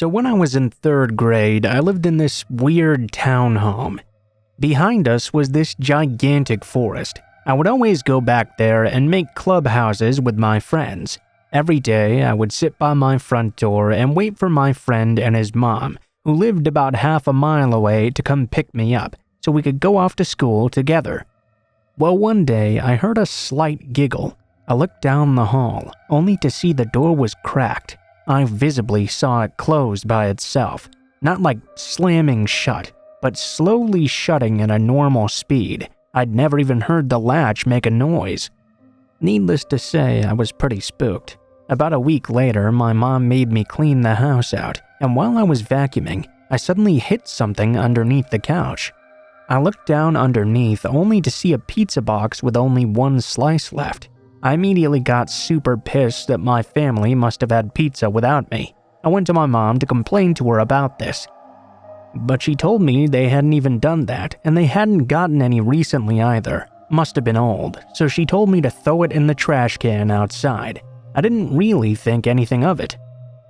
So when I was in 3rd grade, I lived in this weird townhome. Behind us was this gigantic forest. I would always go back there and make clubhouses with my friends. Every day, I would sit by my front door and wait for my friend and his mom, who lived about half a mile away, to come pick me up so we could go off to school together. Well, one day, I heard a slight giggle. I looked down the hall, only to see the door was cracked. I visibly saw it closed by itself, not like slamming shut, but slowly shutting at a normal speed. I'd never even heard the latch make a noise. Needless to say, I was pretty spooked. About a week later, my mom made me clean the house out, and while I was vacuuming, I suddenly hit something underneath the couch. I looked down underneath only to see a pizza box with only one slice left. I immediately got super pissed that my family must have had pizza without me. I went to my mom to complain to her about this. But she told me they hadn't even done that, and they hadn't gotten any recently either. Must have been old, so she told me to throw it in the trash can outside. I didn't really think anything of it.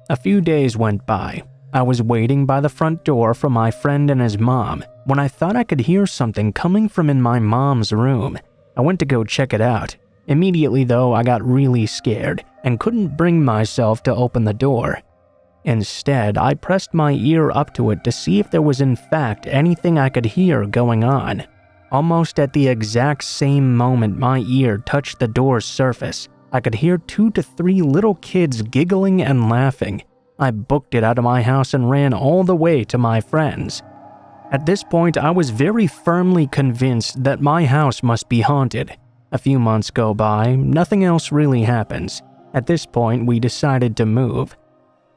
A few days went by. I was waiting by the front door for my friend and his mom when I thought I could hear something coming from in my mom's room. I went to go check it out. Immediately though, I got really scared and couldn't bring myself to open the door. Instead, I pressed my ear up to it to see if there was in fact anything I could hear going on. Almost at the exact same moment my ear touched the door's surface, I could hear 2 to 3 little kids giggling and laughing. I booked it out of my house and ran all the way to my friend's. At this point, I was very firmly convinced that my house must be haunted. A few months go by, nothing else really happens. At this point, we decided to move.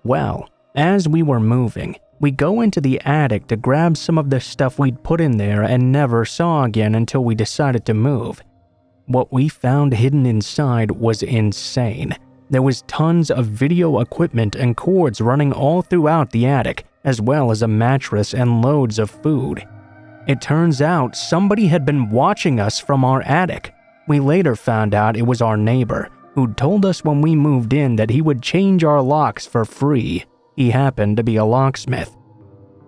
Well, as we were moving, we go into the attic to grab some of the stuff we'd put in there and never saw again until we decided to move. What we found hidden inside was insane. There was tons of video equipment and cords running all throughout the attic, as well as a mattress and loads of food. It turns out somebody had been watching us from our attic. We later found out it was our neighbor, who'd told us when we moved in that he would change our locks for free. He happened to be a locksmith.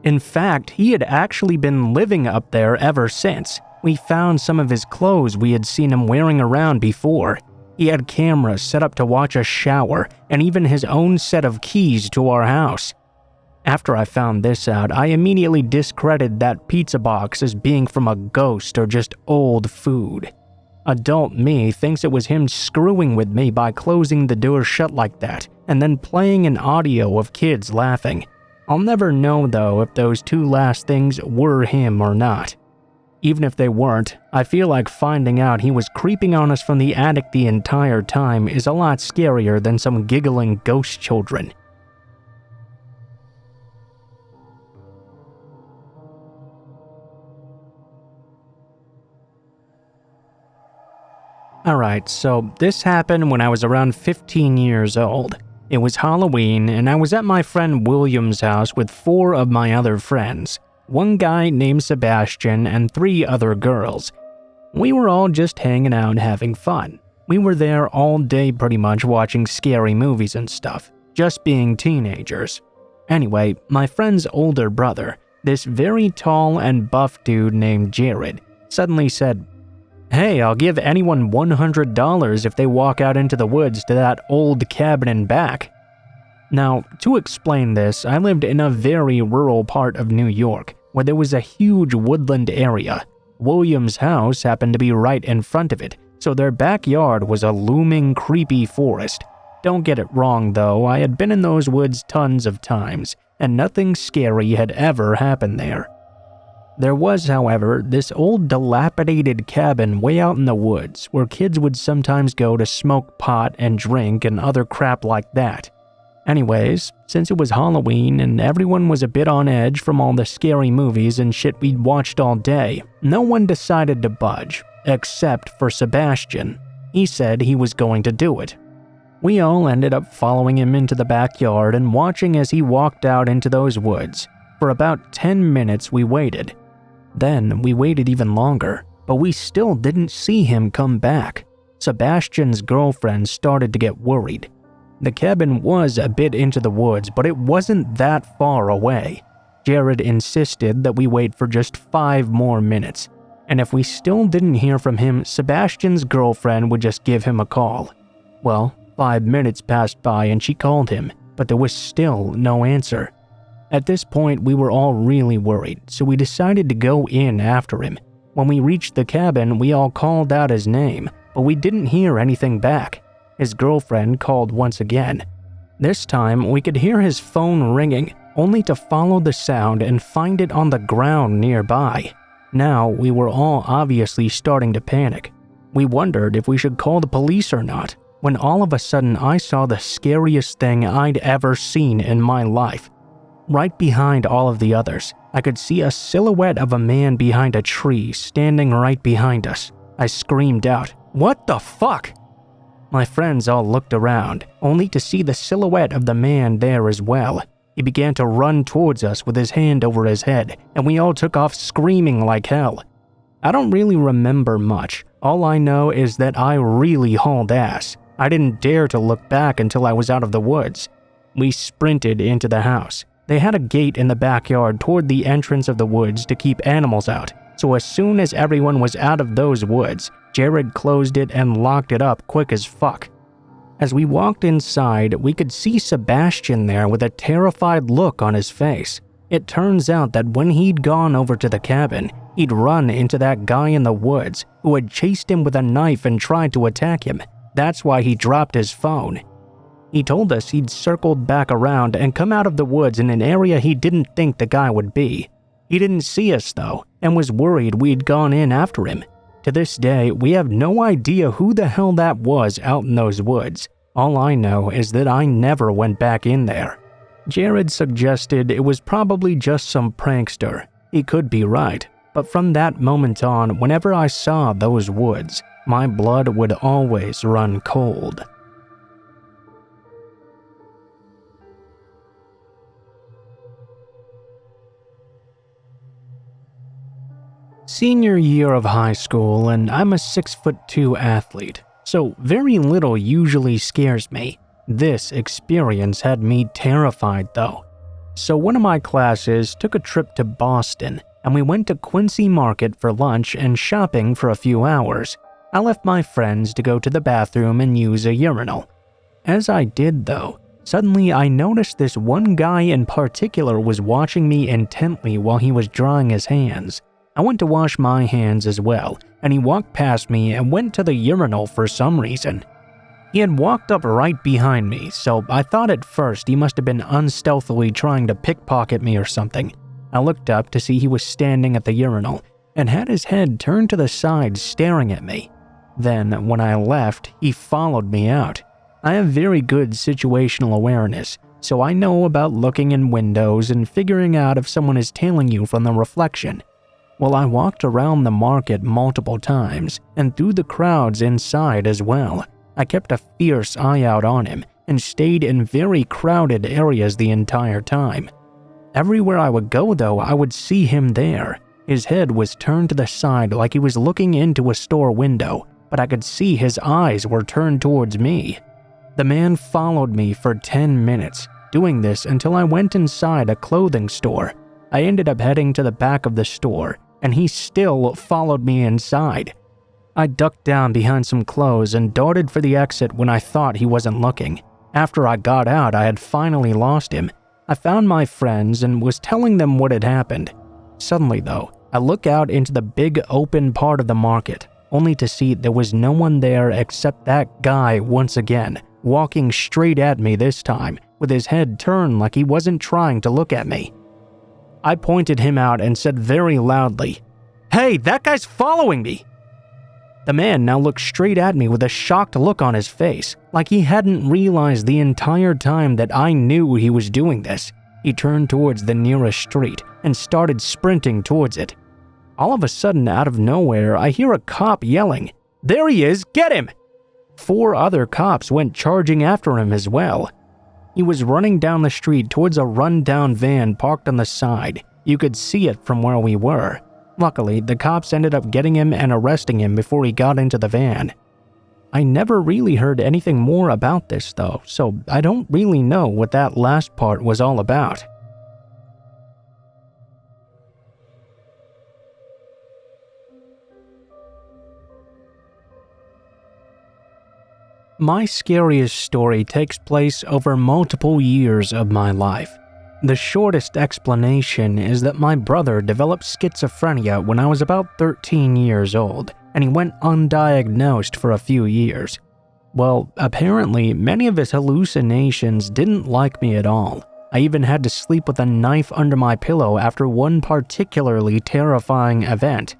In fact, he had actually been living up there ever since. We found some of his clothes we had seen him wearing around before. He had cameras set up to watch us shower, and even his own set of keys to our house. After I found this out, I immediately discredited that pizza box as being from a ghost or just old food. Adult me thinks it was him screwing with me by closing the door shut like that, and then playing an audio of kids laughing. I'll never know though if those 2 last things were him or not. Even if they weren't, I feel like finding out he was creeping on us from the attic the entire time is a lot scarier than some giggling ghost children. Alright, so this happened when I was around 15 years old. It was Halloween, and I was at my friend William's house with 4 of my other friends. 1 guy named Sebastian and 3 other girls. We were all just hanging out having fun. We were there all day pretty much watching scary movies and stuff, just being teenagers. Anyway, my friend's older brother, this very tall and buff dude named Jared, suddenly said, "Hey, I'll give anyone $100 if they walk out into the woods to that old cabin and back." Now, to explain this, I lived in a very rural part of New York, where there was a huge woodland area. William's house happened to be right in front of it, so their backyard was a looming, creepy forest. Don't get it wrong though, I had been in those woods tons of times, and nothing scary had ever happened there. There was, however, this old dilapidated cabin way out in the woods where kids would sometimes go to smoke pot and drink and other crap like that. Anyways, since it was Halloween and everyone was a bit on edge from all the scary movies and shit we'd watched all day, no one decided to budge, except for Sebastian. He said he was going to do it. We all ended up following him into the backyard and watching as he walked out into those woods. For about 10 minutes we waited. Then we waited even longer, but we still didn't see him come back. Sebastian's girlfriend started to get worried. The cabin was a bit into the woods, but it wasn't that far away. Jared insisted that we wait for just 5 more minutes, and if we still didn't hear from him, Sebastian's girlfriend would just give him a call. Well, 5 minutes passed by and she called him, but there was still no answer. At this point, we were all really worried, so we decided to go in after him. When we reached the cabin, we all called out his name, but we didn't hear anything back. His girlfriend called once again. This time, we could hear his phone ringing, only to follow the sound and find it on the ground nearby. Now, we were all obviously starting to panic. We wondered if we should call the police or not, when all of a sudden I saw the scariest thing I'd ever seen in my life. Right behind all of the others, I could see a silhouette of a man behind a tree standing right behind us. I screamed out, "What the fuck?" My friends all looked around, only to see the silhouette of the man there as well. He began to run towards us with his hand over his head, and we all took off screaming like hell. I don't really remember much. All I know is that I really hauled ass. I didn't dare to look back until I was out of the woods. We sprinted into the house. They had a gate in the backyard toward the entrance of the woods to keep animals out, so as soon as everyone was out of those woods, Jared closed it and locked it up quick as fuck. As we walked inside, we could see Sebastian there with a terrified look on his face. It turns out that when he'd gone over to the cabin, he'd run into that guy in the woods who had chased him with a knife and tried to attack him. That's why he dropped his phone. He told us he'd circled back around and come out of the woods in an area he didn't think the guy would be. He didn't see us though, and was worried we'd gone in after him. To this day, we have no idea who the hell that was out in those woods. All I know is that I never went back in there. Jared suggested it was probably just some prankster. He could be right, but from that moment on, whenever I saw those woods, my blood would always run cold. Senior year of high school, and I'm a 6'2" athlete, so very little usually scares me. This experience had me terrified though. So one of my classes took a trip to Boston, and we went to Quincy Market for lunch and shopping for a few hours. I left my friends to go to the bathroom and use a urinal. As I did though, suddenly I noticed this one guy in particular was watching me intently while he was drying his hands. I went to wash my hands as well, and he walked past me and went to the urinal for some reason. He had walked up right behind me, so I thought at first he must have been unstealthily trying to pickpocket me or something. I looked up to see he was standing at the urinal and had his head turned to the side staring at me. Then, when I left, he followed me out. I have very good situational awareness, so I know about looking in windows and figuring out if someone is tailing you from the reflection. Well, I walked around the market multiple times and through the crowds inside as well. I kept a fierce eye out on him and stayed in very crowded areas the entire time. Everywhere I would go though, I would see him there. His head was turned to the side like he was looking into a store window, but I could see his eyes were turned towards me. The man followed me for 10 minutes, doing this until I went inside a clothing store. I ended up heading to the back of the store, and he still followed me inside. I ducked down behind some clothes and darted for the exit when I thought he wasn't looking. After I got out, I had finally lost him. I found my friends and was telling them what had happened. Suddenly though, I look out into the big open part of the market, only to see there was no one there except that guy once again, walking straight at me this time, with his head turned like he wasn't trying to look at me. I pointed him out and said very loudly, "Hey, that guy's following me!" The man now looked straight at me with a shocked look on his face, like he hadn't realized the entire time that I knew he was doing this. He turned towards the nearest street and started sprinting towards it. All of a sudden, out of nowhere, I hear a cop yelling, "There he is, get him!" 4 other cops went charging after him as well. He was running down the street towards a run-down van parked on the side. You could see it from where we were. Luckily, the cops ended up getting him and arresting him before he got into the van. I never really heard anything more about this though, so I don't really know what that last part was all about. My scariest story takes place over multiple years of my life. The shortest explanation is that my brother developed schizophrenia when I was about 13 years old, and he went undiagnosed for a few years. Well, apparently, many of his hallucinations didn't like me at all. I even had to sleep with a knife under my pillow after one particularly terrifying event.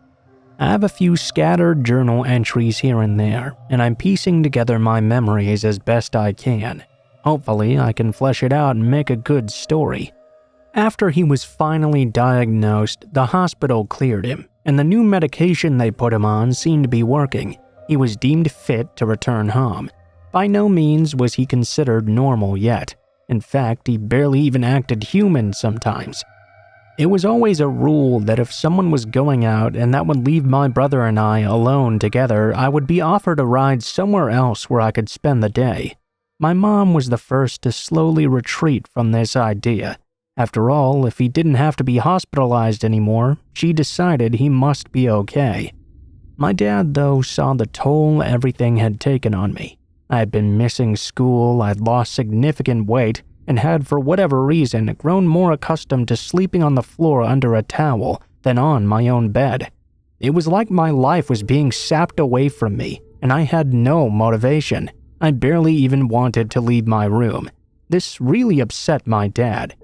I have a few scattered journal entries here and there, and I'm piecing together my memories as best I can. Hopefully, I can flesh it out and make a good story. After he was finally diagnosed, the hospital cleared him, and the new medication they put him on seemed to be working. He was deemed fit to return home. By no means was he considered normal yet. In fact, he barely even acted human sometimes. It was always a rule that if someone was going out and that would leave my brother and I alone together, I would be offered a ride somewhere else where I could spend the day. My mom was the first to slowly retreat from this idea. After all, if he didn't have to be hospitalized anymore, she decided he must be okay. My dad, though, saw the toll everything had taken on me. I had been missing school, I'd lost significant weight, and had, for whatever reason, grown more accustomed to sleeping on the floor under a towel than on my own bed. It was like my life was being sapped away from me, and I had no motivation. I barely even wanted to leave my room. This really upset my dad.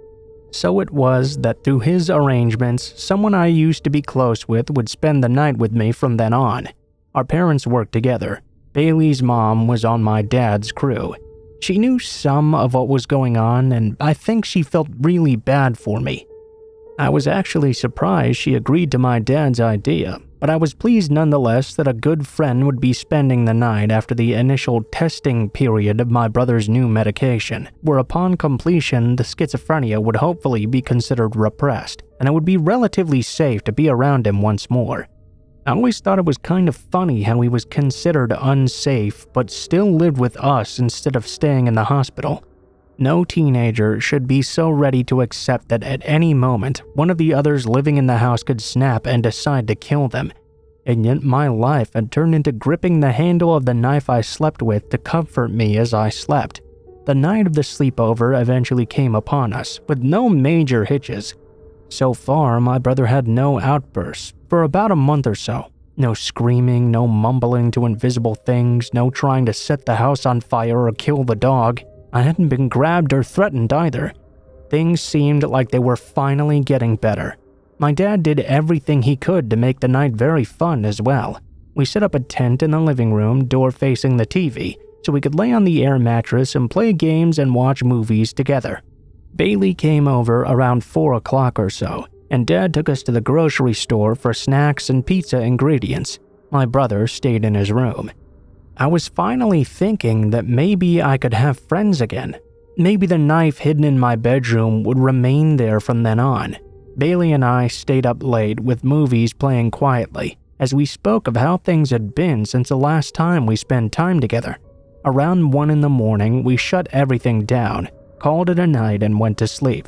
So it was that through his arrangements, someone I used to be close with would spend the night with me from then on. Our parents worked together. Bailey's mom was on my dad's crew. She knew some of what was going on, and I think she felt really bad for me. I was actually surprised she agreed to my dad's idea, but I was pleased nonetheless that a good friend would be spending the night after the initial testing period of my brother's new medication, where upon completion the schizophrenia would hopefully be considered repressed, and it would be relatively safe to be around him once more. I always thought it was kind of funny how he was considered unsafe but still lived with us instead of staying in the hospital. No teenager should be so ready to accept that at any moment one of the others living in the house could snap and decide to kill them. And yet my life had turned into gripping the handle of the knife I slept with to comfort me as I slept. The night of the sleepover eventually came upon us, with no major hitches. So far, my brother had no outbursts for about a month or so. No screaming, no mumbling to invisible things, no trying to set the house on fire or kill the dog. I hadn't been grabbed or threatened either. Things seemed like they were finally getting better. My dad did everything he could to make the night very fun as well. We set up a tent in the living room, door facing the TV, so we could lay on the air mattress and play games and watch movies together. Bailey came over around 4 o'clock or so, and Dad took us to the grocery store for snacks and pizza ingredients. My brother stayed in his room. I was finally thinking that maybe I could have friends again. Maybe the knife hidden in my bedroom would remain there from then on. Bailey and I stayed up late with movies playing quietly, as we spoke of how things had been since the last time we spent time together. Around 1 in the morning, we shut everything down, called it a night, and went to sleep.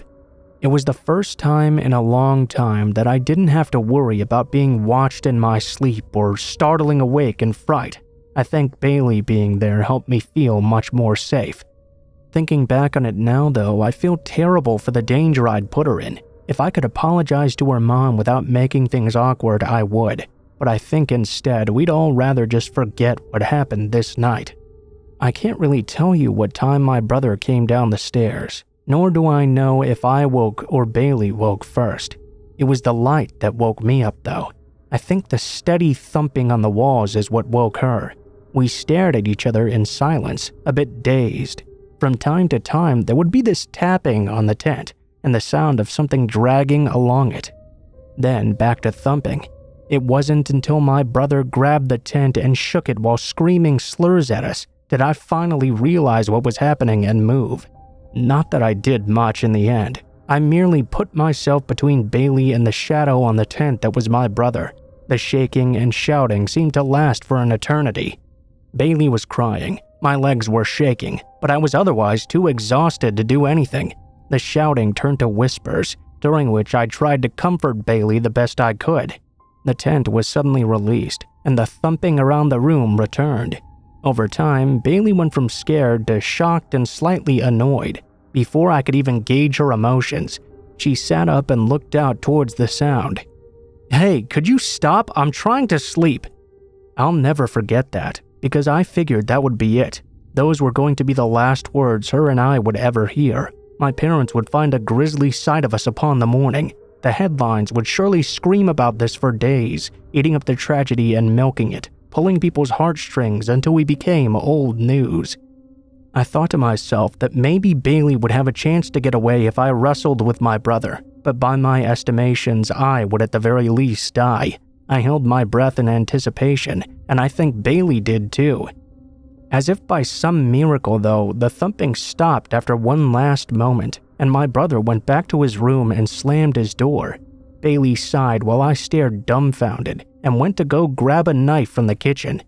It was the first time in a long time that I didn't have to worry about being watched in my sleep or startling awake in fright. I think Bailey being there helped me feel much more safe. Thinking back on it now, though, I feel terrible for the danger I'd put her in. If I could apologize to her mom without making things awkward, I would. But I think instead we'd all rather just forget what happened this night. I can't really tell you what time my brother came down the stairs, nor do I know if I woke or Bailey woke first. It was the light that woke me up, though. I think the steady thumping on the walls is what woke her. We stared at each other in silence, a bit dazed. From time to time, there would be this tapping on the tent and the sound of something dragging along it. Then back to thumping. It wasn't until my brother grabbed the tent and shook it while screaming slurs at us that I finally realized what was happening and move. Not that I did much in the end. I merely put myself between Bailey and the shadow on the tent that was my brother. The shaking and shouting seemed to last for an eternity. Bailey was crying, my legs were shaking, but I was otherwise too exhausted to do anything. The shouting turned to whispers, during which I tried to comfort Bailey the best I could. The tent was suddenly released, and the thumping around the room returned. Over time, Bailey went from scared to shocked and slightly annoyed. Before I could even gauge her emotions, she sat up and looked out towards the sound. "Hey, could you stop? I'm trying to sleep." I'll never forget that, because I figured that would be it. Those were going to be the last words her and I would ever hear. My parents would find a grisly sight of us upon the morning. The headlines would surely scream about this for days, eating up the tragedy and milking it, pulling people's heartstrings until we became old news. I thought to myself that maybe Bailey would have a chance to get away if I wrestled with my brother, but by my estimations, I would at the very least die. I held my breath in anticipation, and I think Bailey did too. As if by some miracle, though, the thumping stopped after one last moment, and my brother went back to his room and slammed his door. Bailey sighed while I stared dumbfounded and went to go grab a knife from the kitchen.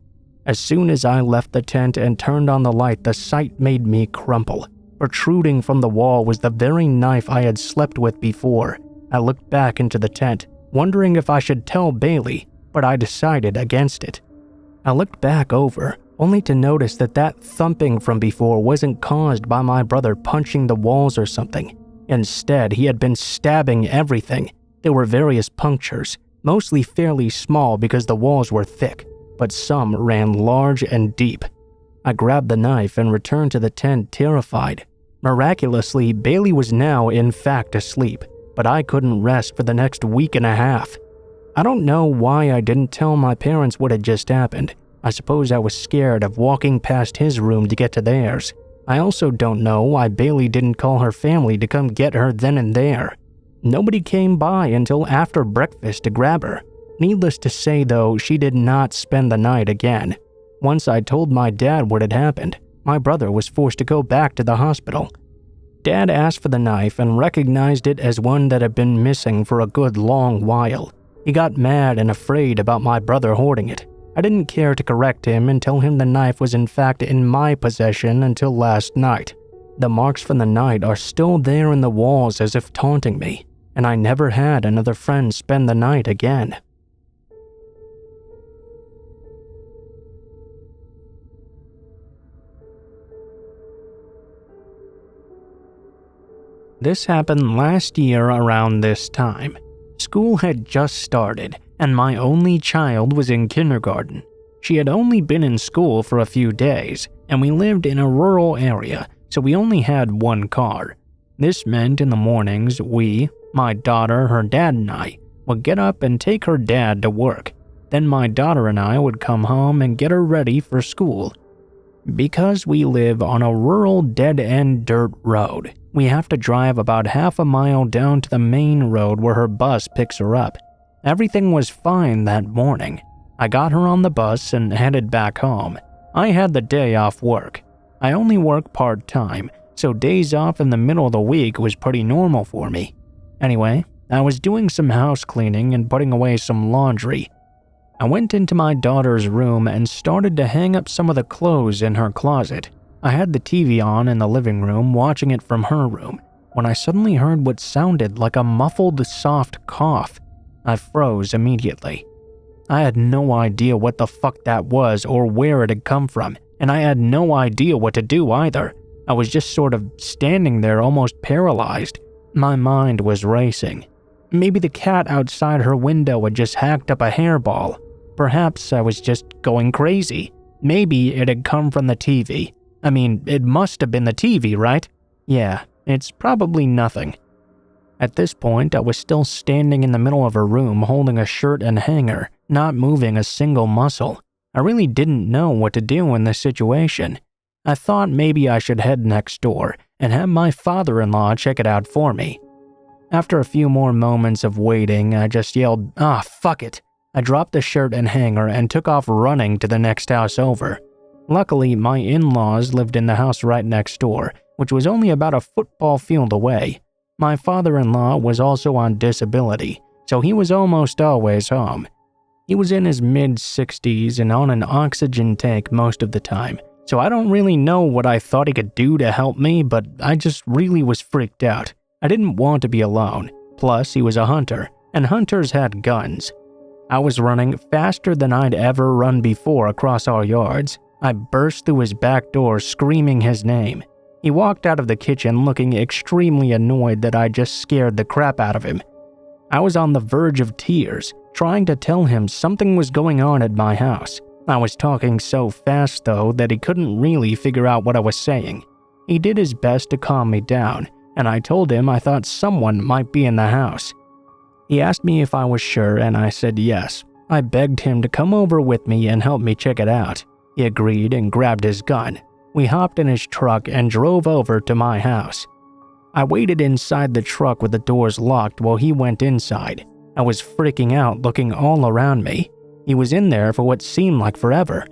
As soon as I left the tent and turned on the light, the sight made me crumple. Protruding from the wall was the very knife I had slept with before. I looked back into the tent, wondering if I should tell Bailey, but I decided against it. I looked back over, only to notice that thumping from before wasn't caused by my brother punching the walls or something. Instead, he had been stabbing everything. There were various punctures, mostly fairly small because the walls were thick, but some ran large and deep. I grabbed the knife and returned to the tent terrified. Miraculously, Bailey was now in fact asleep, but I couldn't rest for the next week and a half. I don't know why I didn't tell my parents what had just happened. I suppose I was scared of walking past his room to get to theirs. I also don't know why Bailey didn't call her family to come get her then and there. Nobody came by until after breakfast to grab her. Needless to say, though, she did not spend the night again. Once I told my dad what had happened, my brother was forced to go back to the hospital. Dad asked for the knife and recognized it as one that had been missing for a good long while. He got mad and afraid about my brother hoarding it. I didn't care to correct him and tell him the knife was in fact in my possession until last night. The marks from the night are still there in the walls as if taunting me, and I never had another friend spend the night again. This happened last year around this time. School had just started, and my only child was in kindergarten. She had only been in school for a few days, and we lived in a rural area, so we only had one car. This meant in the mornings we, my daughter, her dad, and I, would get up and take her dad to work. Then my daughter and I would come home and get her ready for school. Because we live on a rural dead-end dirt road, we have to drive about half a mile down to the main road where her bus picks her up. Everything was fine that morning. I got her on the bus and headed back home. I had the day off work. I only work part-time, so days off in the middle of the week was pretty normal for me. Anyway, I was doing some house cleaning and putting away some laundry. I went into my daughter's room and started to hang up some of the clothes in her closet. I had the TV on in the living room, watching it from her room, when I suddenly heard what sounded like a muffled, soft cough. I froze immediately. I had no idea what the fuck that was or where it had come from, and I had no idea what to do either. I was just sort of standing there almost paralyzed. My mind was racing. Maybe the cat outside her window had just hacked up a hairball. Perhaps I was just going crazy. Maybe it had come from the TV. I mean, it must have been the TV, right? Yeah, it's probably nothing. At this point, I was still standing in the middle of her room holding a shirt and hanger, not moving a single muscle. I really didn't know what to do in this situation. I thought maybe I should head next door and have my father-in-law check it out for me. After a few more moments of waiting, I just yelled, fuck it. I dropped the shirt and hanger and took off running to the next house over. Luckily, my in-laws lived in the house right next door, which was only about a football field away. My father-in-law was also on disability, so he was almost always home. He was in his mid-60s and on an oxygen tank most of the time, so I don't really know what I thought he could do to help me, but I just really was freaked out. I didn't want to be alone. Plus, he was a hunter, and hunters had guns. I was running faster than I'd ever run before across our yards. I burst through his back door screaming his name. He walked out of the kitchen looking extremely annoyed that I just scared the crap out of him. I was on the verge of tears, trying to tell him something was going on at my house. I was talking so fast though that he couldn't really figure out what I was saying. He did his best to calm me down, and I told him I thought someone might be in the house. He asked me if I was sure, and I said yes. I begged him to come over with me and help me check it out. He agreed and grabbed his gun. We hopped in his truck and drove over to my house. I waited inside the truck with the doors locked while he went inside. I was freaking out looking all around me. He was in there for what seemed like forever.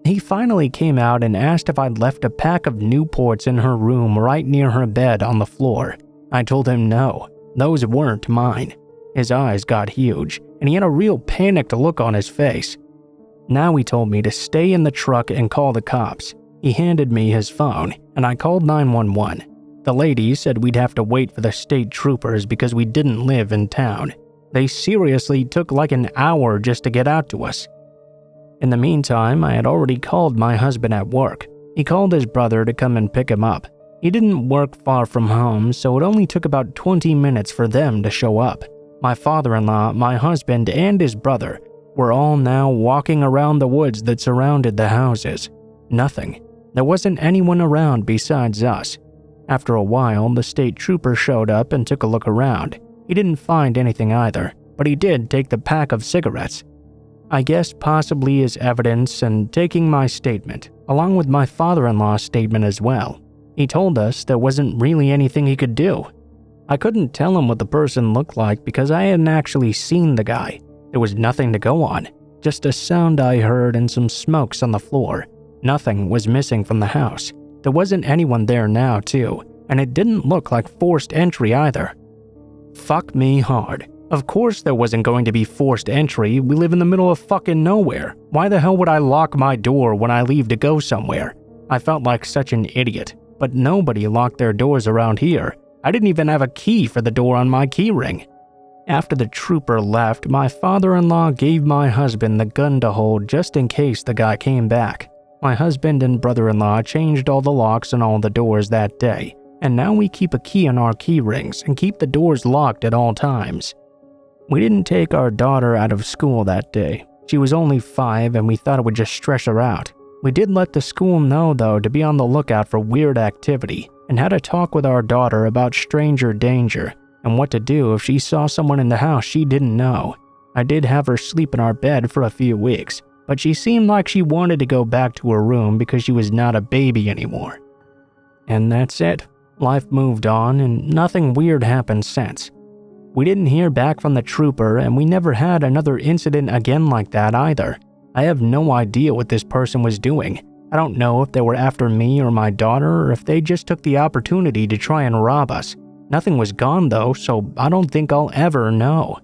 He finally came out and asked if I'd left a pack of Newports in her room right near her bed on the floor. I told him no, those weren't mine. His eyes got huge, and he had a real panicked look on his face. Now he told me to stay in the truck and call the cops. He handed me his phone, and I called 911. The lady said we'd have to wait for the state troopers because we didn't live in town. They seriously took like an hour just to get out to us. In the meantime, I had already called my husband at work. He called his brother to come and pick him up. He didn't work far from home, so it only took about 20 minutes for them to show up. My father-in-law, my husband, and his brother were all now walking around the woods that surrounded the houses. Nothing. There wasn't anyone around besides us. After a while, the state trooper showed up and took a look around. He didn't find anything either, but he did take the pack of cigarettes. I guess possibly as evidence and taking my statement, along with my father-in-law's statement as well. He told us there wasn't really anything he could do. I couldn't tell him what the person looked like because I hadn't actually seen the guy. There was nothing to go on, just a sound I heard and some smokes on the floor. Nothing was missing from the house. There wasn't anyone there now too, and it didn't look like forced entry either. Fuck me hard. Of course there wasn't going to be forced entry. We live in the middle of fucking nowhere. Why the hell would I lock my door when I leave to go somewhere? I felt like such an idiot, but nobody locked their doors around here. I didn't even have a key for the door on my keyring. After the trooper left, my father-in-law gave my husband the gun to hold just in case the guy came back. My husband and brother-in-law changed all the locks on all the doors that day, and now we keep a key on our key rings and keep the doors locked at all times. We didn't take our daughter out of school that day. She was only 5 and we thought it would just stress her out. We did let the school know though to be on the lookout for weird activity and had a talk with our daughter about stranger danger and what to do if she saw someone in the house she didn't know. I did have her sleep in our bed for a few weeks, but she seemed like she wanted to go back to her room because she was not a baby anymore. And that's it. Life moved on and nothing weird happened since. We didn't hear back from the trooper and we never had another incident again like that either. I have no idea what this person was doing. I don't know if they were after me or my daughter or if they just took the opportunity to try and rob us. Nothing was gone though, so I don't think I'll ever know.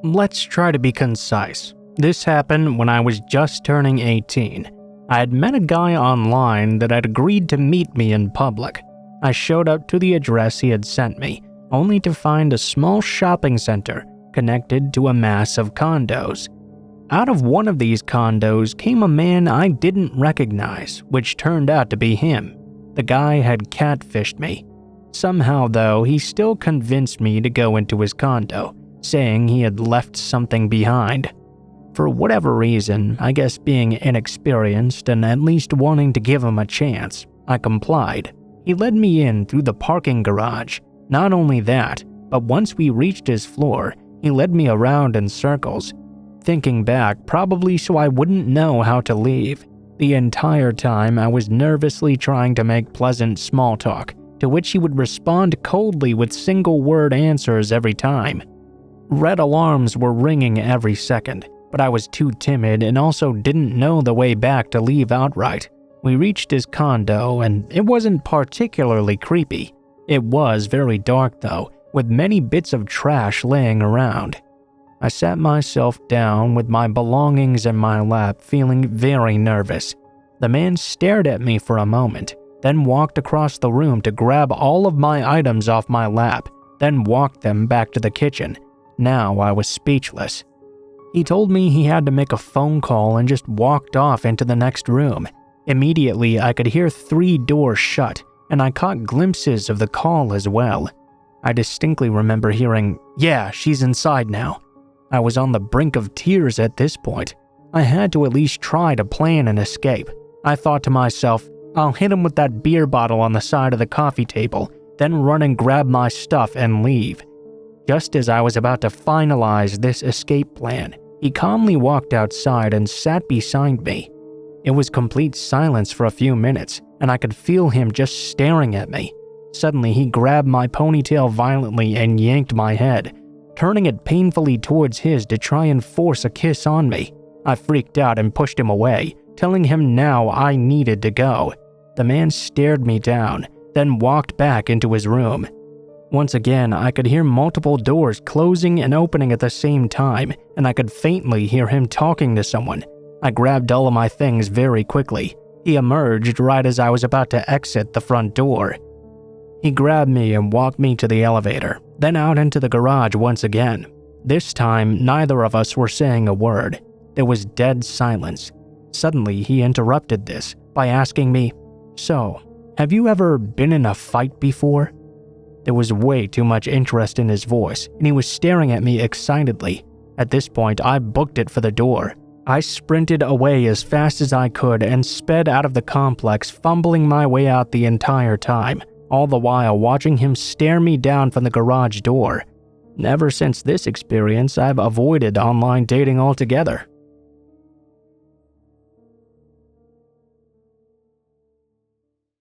Let's try to be concise. This happened when I was just turning 18. I had met a guy online that had agreed to meet me in public. I showed up to the address he had sent me, only to find a small shopping center connected to a mass of condos. Out of one of these condos came a man I didn't recognize, which turned out to be him. The guy had catfished me. Somehow though, he still convinced me to go into his condo, saying he had left something behind. For whatever reason, I guess being inexperienced and at least wanting to give him a chance, I complied. He led me in through the parking garage. Not only that, but once we reached his floor, he led me around in circles. Thinking back, probably so I wouldn't know how to leave. The entire time I was nervously trying to make pleasant small talk, to which he would respond coldly with single-word answers every time. Red alarms were ringing every second, but I was too timid and also didn't know the way back to leave outright. We reached his condo, and it wasn't particularly creepy. It was very dark though, with many bits of trash laying around. I sat myself down with my belongings in my lap, feeling very nervous. The man stared at me for a moment, then walked across the room to grab all of my items off my lap, then walked them back to the kitchen. Now I was speechless. He told me he had to make a phone call and just walked off into the next room. Immediately, I could hear 3 doors shut, and I caught glimpses of the call as well. I distinctly remember hearing, "Yeah, she's inside now." I was on the brink of tears at this point. I had to at least try to plan an escape. I thought to myself, I'll hit him with that beer bottle on the side of the coffee table, then run and grab my stuff and leave. Just as I was about to finalize this escape plan, he calmly walked outside and sat beside me. It was complete silence for a few minutes, and I could feel him just staring at me. Suddenly, he grabbed my ponytail violently and yanked my head, turning it painfully towards his to try and force a kiss on me. I freaked out and pushed him away, telling him now I needed to go. The man stared me down, then walked back into his room. Once again, I could hear multiple doors closing and opening at the same time, and I could faintly hear him talking to someone. I grabbed all of my things very quickly. He emerged right as I was about to exit the front door. He grabbed me and walked me to the elevator, then out into the garage once again. This time, neither of us were saying a word. There was dead silence. Suddenly, he interrupted this by asking me, "So, have you ever been in a fight before?" There was way too much interest in his voice, and he was staring at me excitedly. At this point, I booked it for the door. I sprinted away as fast as I could and sped out of the complex, fumbling my way out the entire time, all the while watching him stare me down from the garage door. Ever since this experience, I've avoided online dating altogether.